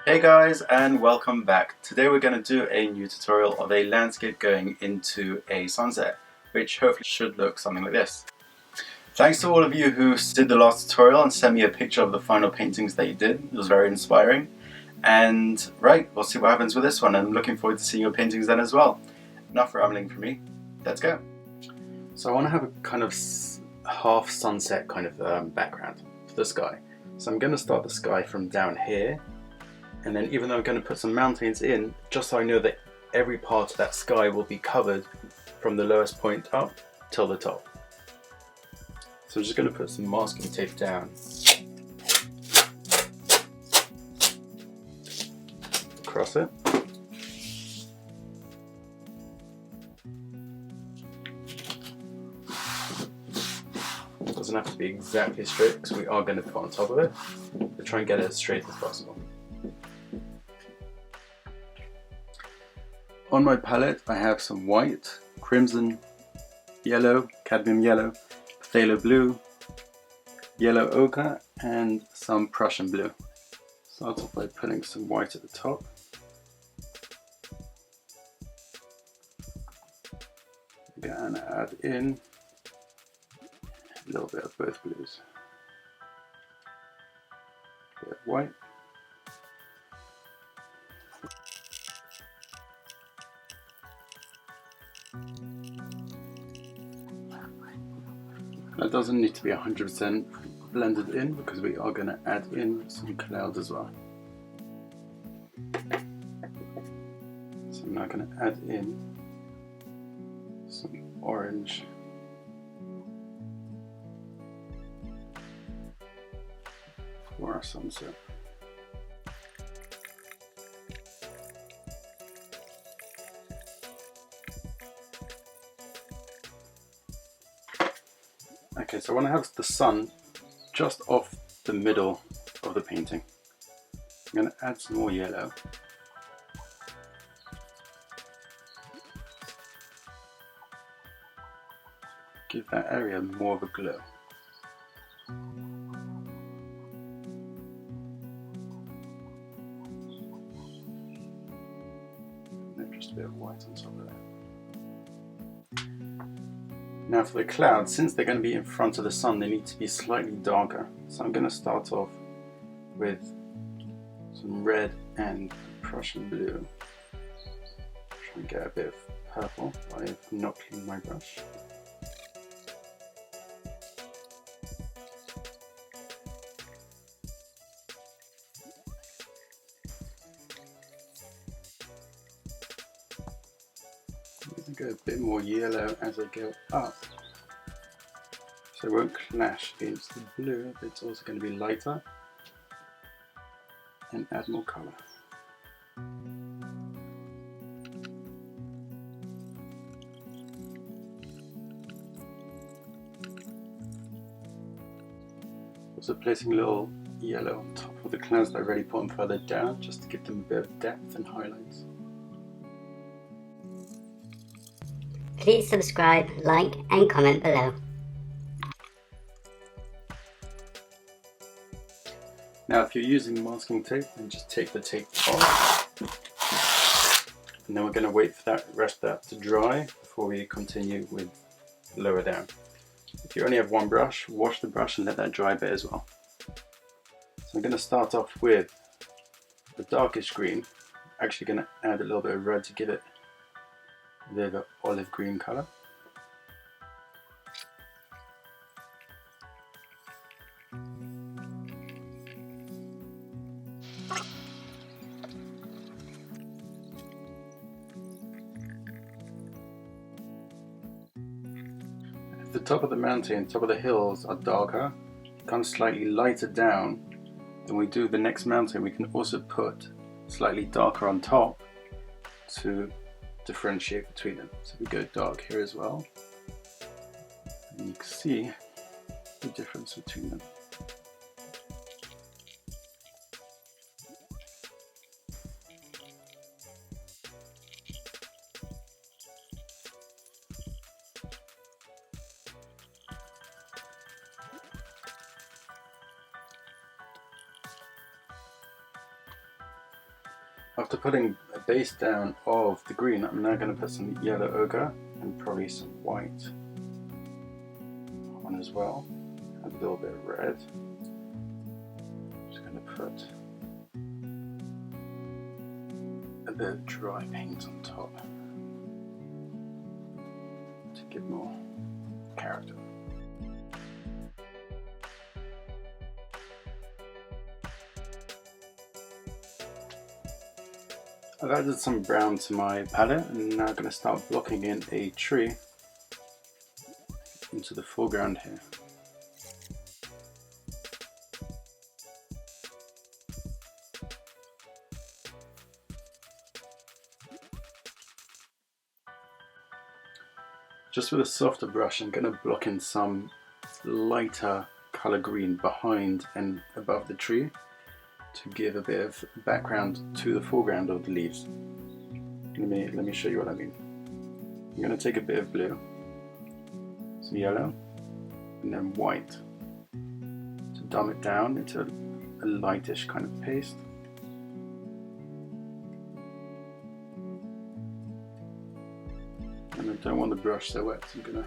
Hey guys, and welcome back. Today we're going to do a new tutorial of a landscape going into a sunset, which hopefully should look something like this. Thanks to all of you who did the last tutorial and sent me a picture of the final paintings that you did. It was very inspiring. And right, we'll see what happens with this one. I'm looking forward to seeing your paintings then as well. Enough rambling from me. Let's go. So I want to have a kind of half sunset kind of background for the sky. So I'm going to start the sky from down here. And then even though I'm going to put some mountains in, just so I know that every part of that sky will be covered from the lowest point up till the top. So I'm just going to put some masking tape down across it. It doesn't have to be exactly straight because we are going to put on top of it, but try and get it as straight as possible. On my palette I have some white, crimson, yellow, cadmium yellow, phthalo blue, yellow ochre and some Prussian blue. Start off by putting some white at the top. Again, add in a little bit of both blues. A bit of white. That doesn't need to be 100% blended in because we are going to add in some clouds as well. So I'm now going to add in some orange for our sunset. Okay, so I want to have the sun just off the middle of the painting. I'm going to add some more yellow. Give that area more of a glow. And just a bit of white on top of that. Now for the clouds, since they're going to be in front of the sun, they need to be slightly darker. So I'm going to start off with some red and Prussian blue. Try and get a bit of purple. I have not cleaned my brush. I'm going to go a bit more yellow as I go up, so it won't clash against the blue, but it's also going to be lighter and add more colour. Also placing a little yellow on top of the clouds that I already put them further down, just to give them a bit of depth and highlights. Please subscribe, like and comment below. Now if you're using masking tape, then just take the tape off. And then we're going to wait for that rest of that to dry before we continue with lower down. If you only have one brush, wash the brush and let that dry a bit as well. So I'm going to start off with the darkest green. I'm actually going to add a little bit of red to give it a bit of an olive green colour. If the top of the mountain, top of the hills are darker, come slightly lighter down, then we do the next mountain, we can also put slightly darker on top to differentiate between them. So we go dark here as well, and you can see the difference between them. After putting a base down of the green, I'm now going to put some yellow ochre and probably some white on as well. A little bit of red. Just going to put a bit of dry paint on top to give more character. I've added some brown to my palette and now I'm going to start blocking in a tree into the foreground here. Just with a softer brush, I'm going to block in some lighter color green behind and above the tree to give a bit of background to the foreground of the leaves. Let me show you what I mean. I'm going to take a bit of blue, some yellow, and then white to dumb it down into a lightish kind of paste. And I don't want the brush so wet, so I'm going to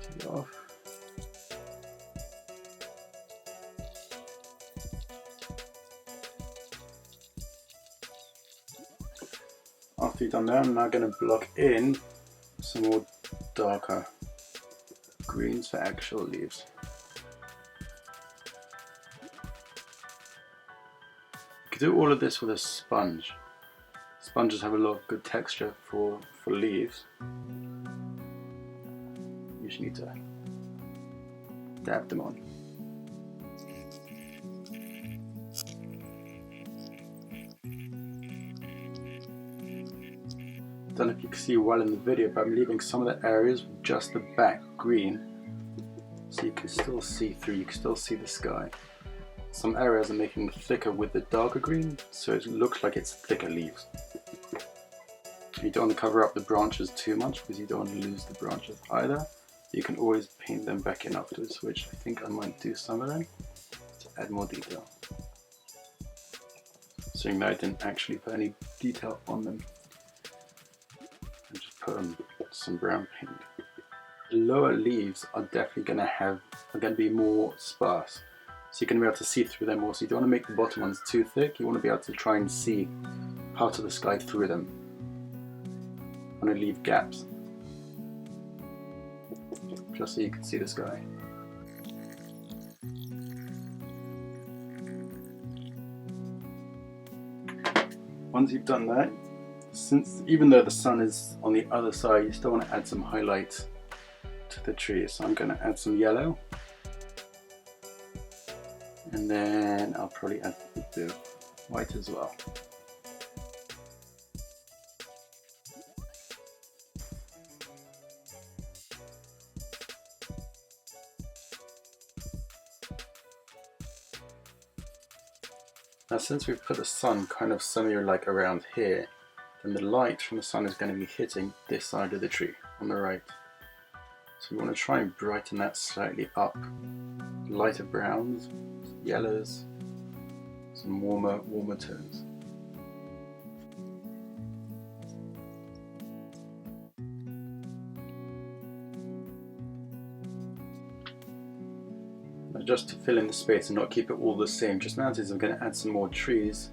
take it off. After you've done that, I'm now going to block in some more darker greens for actual leaves. You could do all of this with a sponge. Sponges have a lot of good texture for leaves. You just need to dab them on. I don't know if you can see well in the video, but I'm leaving some of the areas with just the back green so you can still see through, you can still see the sky. Some areas I'm making thicker with the darker green so it looks like it's thicker leaves. You don't want to cover up the branches too much because you don't want to lose the branches either. You can always paint them back in afterwards, which I think I might do some of them to add more detail. Seeing that I didn't actually put any detail on them. Just put on some brown paint. The lower leaves are definitely going to be more sparse, so you're going to be able to see through them more. So you don't want to make the bottom ones too thick. You want to be able to try and see part of the sky through them. You want to leave gaps, just so you can see the sky. Once you've done that, even though the sun is on the other side, you still want to add some highlights to the tree. So I'm going to add some yellow, and then I'll probably add a bit of white as well. Now since we've put the sun kind of somewhere like around here, then the light from the sun is going to be hitting this side of the tree on the right. So we want to try and brighten that slightly up. Lighter browns, yellows, some warmer tones. Just to fill in the space and not keep it all the same, just now I'm going to add some more trees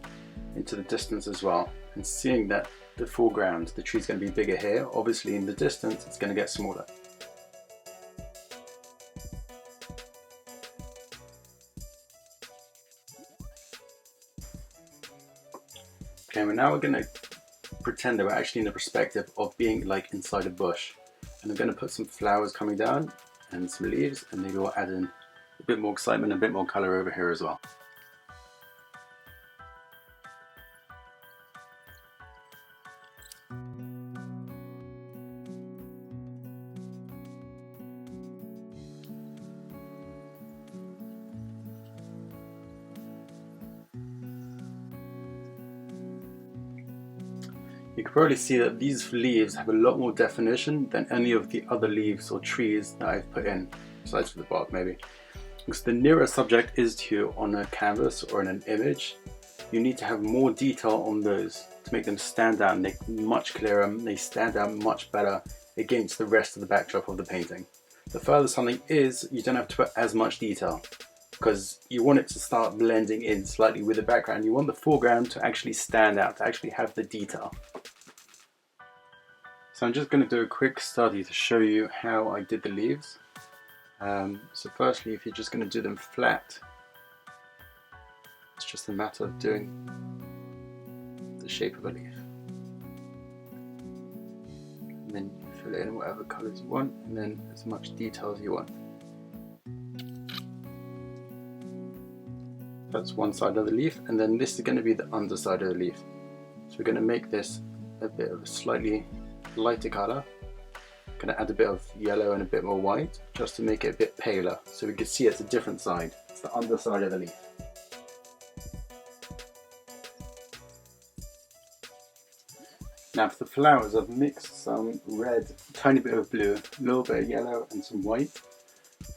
into the distance as well. And seeing that the foreground, the tree's going to be bigger here, obviously in the distance it's going to get smaller. Okay, well now we're going to pretend that we're actually in the perspective of being like inside a bush. And I'm going to put some flowers coming down and some leaves, and maybe we'll add in a bit more excitement and a bit more colour over here as well. You can probably see that these leaves have a lot more definition than any of the other leaves or trees that I've put in, besides for the bark maybe. Because the nearer a subject is to you on a canvas or in an image, you need to have more detail on those to make them stand out, and they're much clearer, and they stand out much better against the rest of the backdrop of the painting. The further something is, you don't have to put as much detail because you want it to start blending in slightly with the background. You want the foreground to actually stand out, to actually have the detail. So I'm just going to do a quick study to show you how I did the leaves. So firstly, if you're just going to do them flat, it's just a matter of doing the shape of a leaf. And then you fill it in whatever colours you want, and then as much detail as you want. That's one side of the leaf, and then this is going to be the underside of the leaf. So we're going to make this a bit of a slightly lighter colour. I'm going to add a bit of yellow and a bit more white just to make it a bit paler, so we can see it's a different side. It's the underside of the leaf. Now for the flowers, I've mixed some red, a tiny bit of blue, a little bit of yellow and some white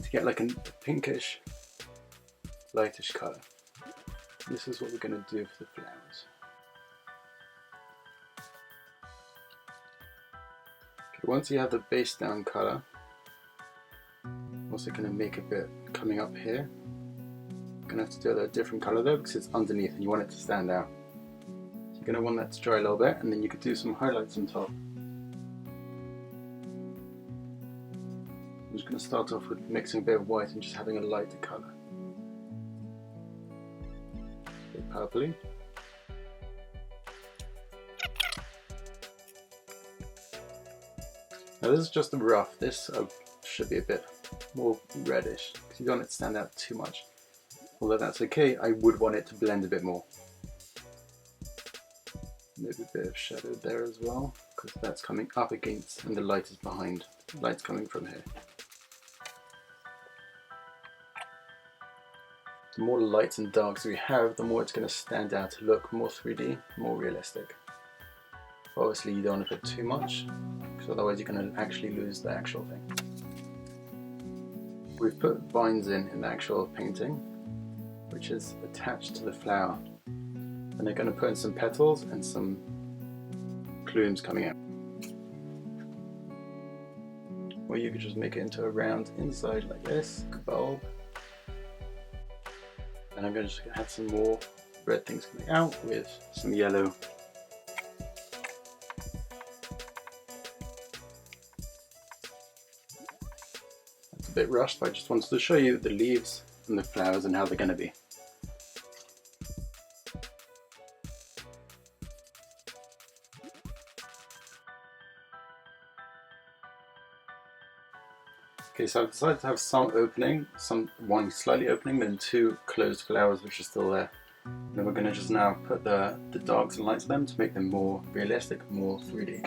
to get like a pinkish, lightish colour. This is what we're going to do for the flowers. Okay, once you have the base down colour, I'm also going to make a bit coming up here. I'm going to have to do a different colour though because it's underneath and you want it to stand out. So you're going to want that to dry a little bit, and then you could do some highlights on top. I'm just going to start off with mixing a bit of white and just having a lighter colour. Purpley. Now this is just a rough. This should be a bit more reddish because you don't want it to stand out too much. Although that's okay, I would want it to blend a bit more. Maybe a bit of shadow there as well because that's coming up against and the light is behind. The light's coming from here. The more lights and darks we have, the more it's going to stand out to look more 3D, more realistic. Obviously you don't want to put too much, because otherwise you're going to actually lose the actual thing. We've put vines in the actual painting, which is attached to the flower. And they're going to put in some petals and some plumes coming out. Or you could just make it into a round inside like this, a bulb. And I'm going to just add some more red things coming out with some yellow. That's a bit rushed, but I just wanted to show you the leaves and the flowers and how they're going to be. Okay, so I've decided to have some opening, one slightly opening, then two closed flowers which are still there. And then we're going to just now put the darks and lights on them to make them more realistic, more 3D.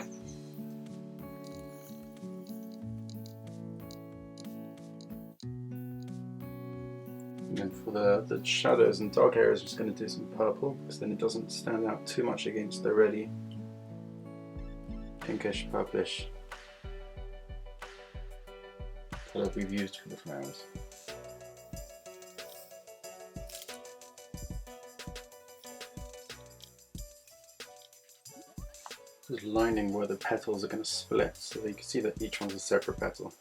And then for the shadows and dark areas, I'm just going to do some purple, because then it doesn't stand out too much against the really pinkish, purplish colour we've used for the flowers. Just lining where the petals are going to split so that you can see that each one's a separate petal.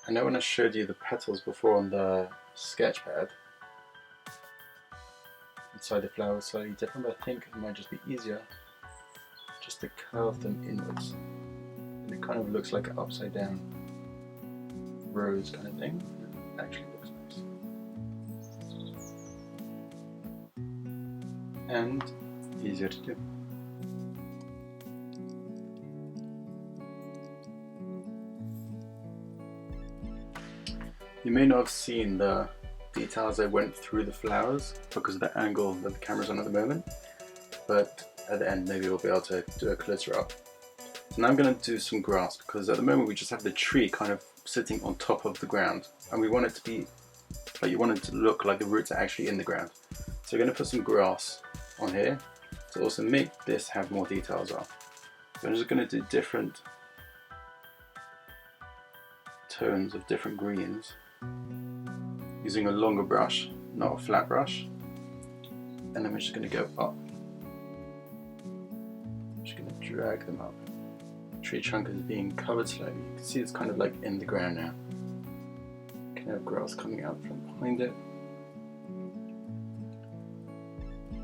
I know when I showed you the petals before on the sketch pad, inside the flower was slightly different, but I think it might just be easier just to curve them inwards. And it kind of looks like an upside down rose kind of thing. It actually looks nice. And easier to do. You may not have seen the details I went through the flowers because of the angle that the camera's on at the moment, but at the end maybe we'll be able to do a closer up. So now I'm going to do some grass, because at the moment we just have the tree kind of sitting on top of the ground, and we want it to be like, you want it to look like the roots are actually in the ground. So we're going to put some grass on here to also make this have more detail as well. So I'm just going to do different tones of different greens using a longer brush, not a flat brush, and then we're just going to go up. I'm just going to drag them up. Tree trunk is being covered slightly. You can see it's kind of like in the ground now. You can have grass coming out from behind it.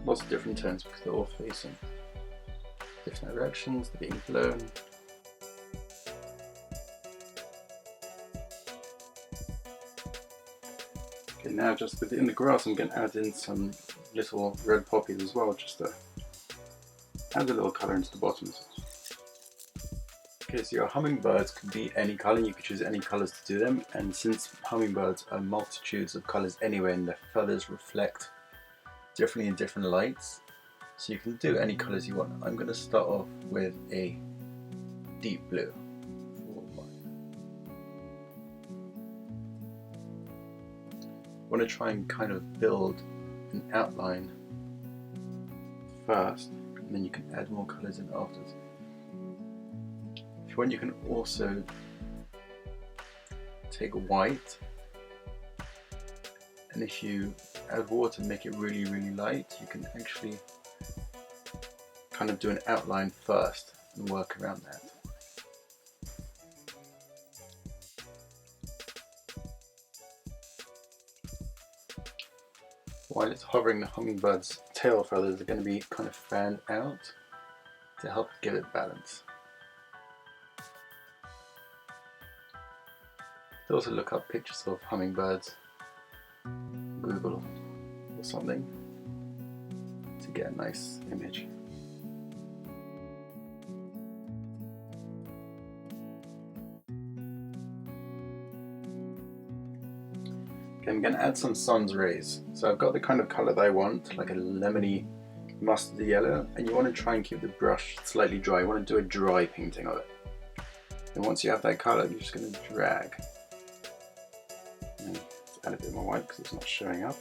Lots of different tones because they're all facing different directions, they're being blown. Okay, now just within the grass I'm going to add in some little red poppies as well, just to add a little colour into the bottoms. Okay, so your hummingbirds can be any colour, you can choose any colours to do them, and since hummingbirds are multitudes of colours anyway and their feathers reflect differently in different lights, so you can do any colours you want. I'm going to start off with a deep blue. I want to try and kind of build an outline first, and then you can add more colours in afterwards. If you want, you can also take white, and if you add water and make it really, really light, you can actually kind of do an outline first and work around that. While it's hovering, the hummingbird's tail feathers are going to be kind of fanned out to help give it balance. You can also look up pictures of hummingbirds, Google or something, to get a nice image. I'm going to add some sun's rays. So I've got the kind of colour that I want, like a lemony mustard yellow, and you want to try and keep the brush slightly dry. You want to do a dry painting of it. And once you have that colour, you're just going to drag. And add a bit more white because it's not showing up.